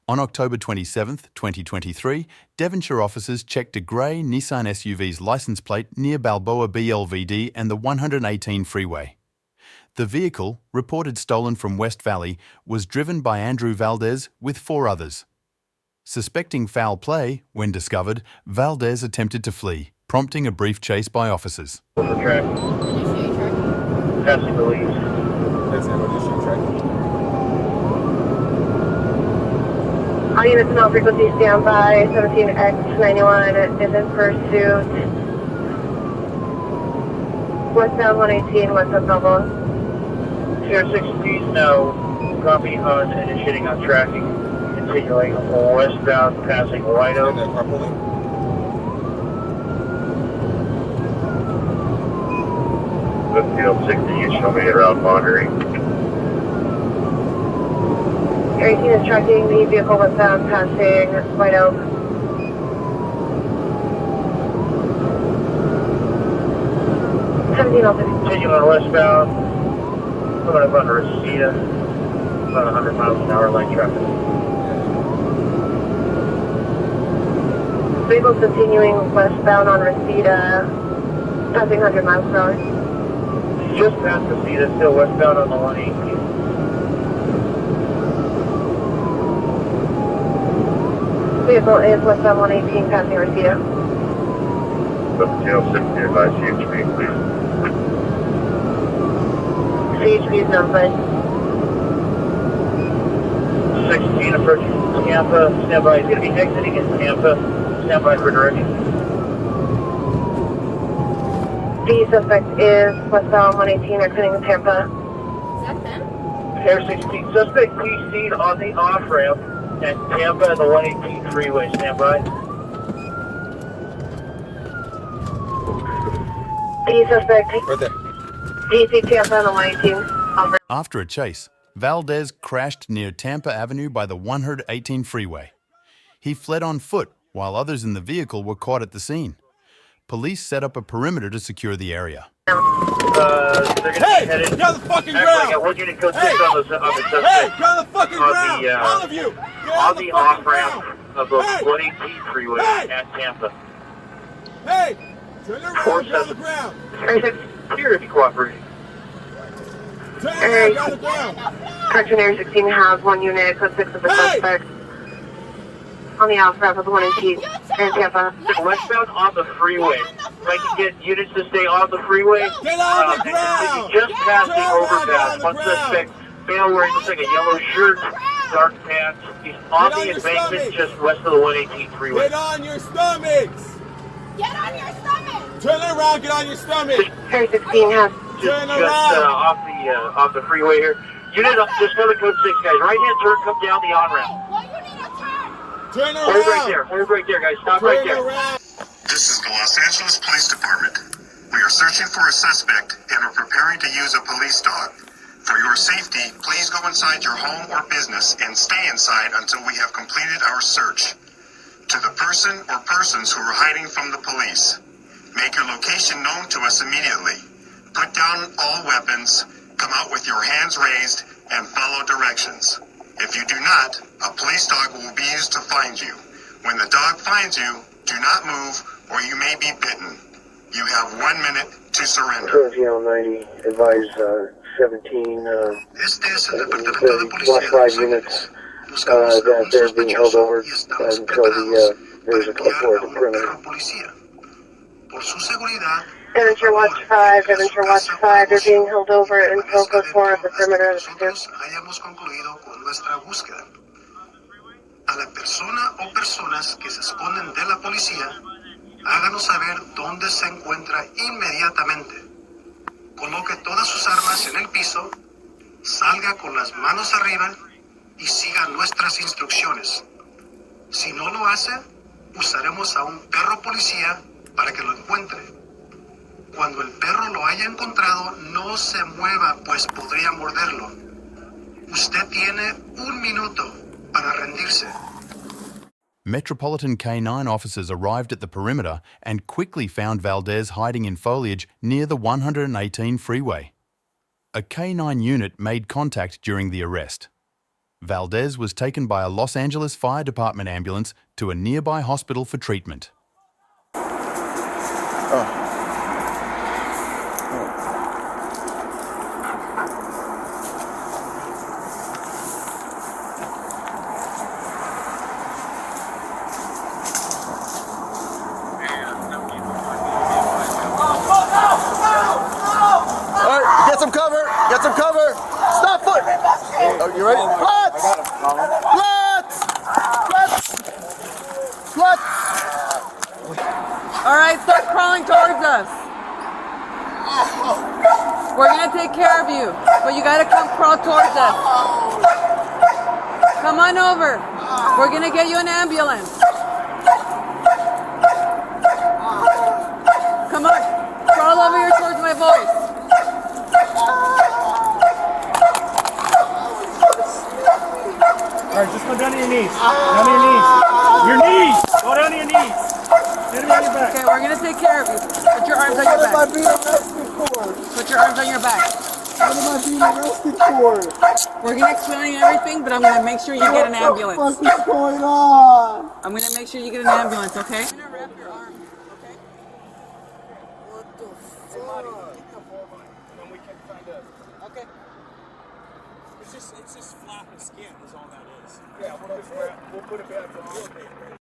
On October 27, 2023, Devonshire officers checked a grey Nissan SUV's licence plate near Balboa BLVD and the 118 freeway. The vehicle, reported stolen from West Valley, was driven by Andrew Valdez with 4 others. Suspecting foul play, when discovered, Valdez attempted to flee, prompting a brief chase by officers. Passing the lead. All units in all frequency standby. 17X91 is in pursuit. Westbound 118, westbound Balboa. Share 16 now. Copy on initiating on tracking. Continuing westbound, passing White Oak. Field 60, you show me around monitoring. Air 18 is tracking the vehicle westbound, passing White Oak. Continuing westbound. Coming up under Reseda. About 100 miles an hour light traffic. Vehicle continuing westbound on Reseda, passing 100 miles per hour. Just past Reseda, still westbound on the 118. Vehicle is westbound 118, passing Reseda. Tail 60, advise CHP, please. CHP is notified. 16 approaching Tampa, standby. He's going to be exiting in Tampa. Standby for direction. The suspect is westbound 118, exiting Tampa. Is that them? Air 16, suspect PC'd on the off-ramp at Tampa and the 118 freeway. Standby. The suspect Right there. PC Tampa and the 118. After a chase, Valdez crashed near Tampa Avenue by the 118 freeway. He fled on foot while others in the vehicle were caught at the scene. Police set up a perimeter to secure the area. They're going to be headed. Get on the fucking Actually, I ground! got 1 unit code 6 on the Hey, suspect. get on the fucking On ground! the, All of you! Get on the fucking off-ramp ground. of the Hey! 118 freeway Hey! at Tampa. Hey! Turn around, get on the ground! Here if you cooperate. Turn around, get on the ground! Correction Air 16 has 1 unit, code 6 of the suspect on the off-ramp of the 118 in Tampa. Westbound on the freeway. If I can get units to stay on the freeway. Get on the ground! Just past the Turn around, overpass. get on the One ground! suspect, male wearing looks like a yellow shirt, dark pants. He's on Get on the your embankment stomach. just west of the 118 freeway. Get on your stomachs! Get on your stomach! Turn around, get on your stomach! Air 16 has Turn Just around! off the freeway here. Unit up, just another code 6, guys. Right hand turn, come down the on-ramp. Well, you need a turn! Turn Hold right around! there, guys. Stop right Turn there. around! This is the Los Angeles Police Department. We are searching for a suspect and are preparing to use a police dog. For your safety, please go inside your home or business and stay inside until we have completed our search. To the person or persons who are hiding from the police, make your location known to us immediately. Put down all weapons, come out with your hands raised, and follow directions. If you do not, a police dog will be used to find you. When the dog finds you, do not move or you may be bitten. You have 1 minute to surrender. 90, advise 17, Este es el departamento de policía. last 5 units that they're being held over until there's a report of criminal. Por su seguridad, Devonshire Watch 5, Devonshire Watch 5, they're being held over until code 4 of the perimeter of the secure. nosotros hayamos concluido con nuestra búsqueda. A la persona o personas que se esconden de la policía, háganos saber dónde se encuentra inmediatamente. Coloque todas sus armas en el piso, salga con las manos arriba y siga nuestras instrucciones. Si no lo hace, usaremos a un perro policía para que lo encuentre. Cuando el perro lo haya encontrado, no se mueva, pues podría morderlo. Usted tiene 1 minuto para rendirse. Metropolitan K9 officers arrived at the perimeter and quickly found Valdez hiding in foliage near the 118 freeway. A K9 unit made contact during the arrest. Valdez was taken by a Los Angeles Fire Department ambulance to a nearby hospital for treatment. Alright, get some cover! Get some cover! Stop foot! Oh, you ready? Flats! Flats! Flats! Alright, start crawling towards us. We're gonna take care of you, but you gotta come crawl towards us. Come on over. We're gonna get you an ambulance. Come on, crawl over here towards my voice. Alright, just go down to your knees. Down to your knees. Your knees! Go down to your knees. Get him on your back. Okay, we're gonna take care of you. Put your arms on your What am I back. being arrested for? Put your arms on your back. What am I being arrested for? We're gonna explain everything, but I'm gonna make sure you get an ambulance. What the fuck is going on? I'm gonna make sure you get an ambulance, okay? I'm gonna wrap your arm, okay? What the fuck? And we can find out. Okay. It's just flapping skin is all that is. Yeah, we'll put it back on.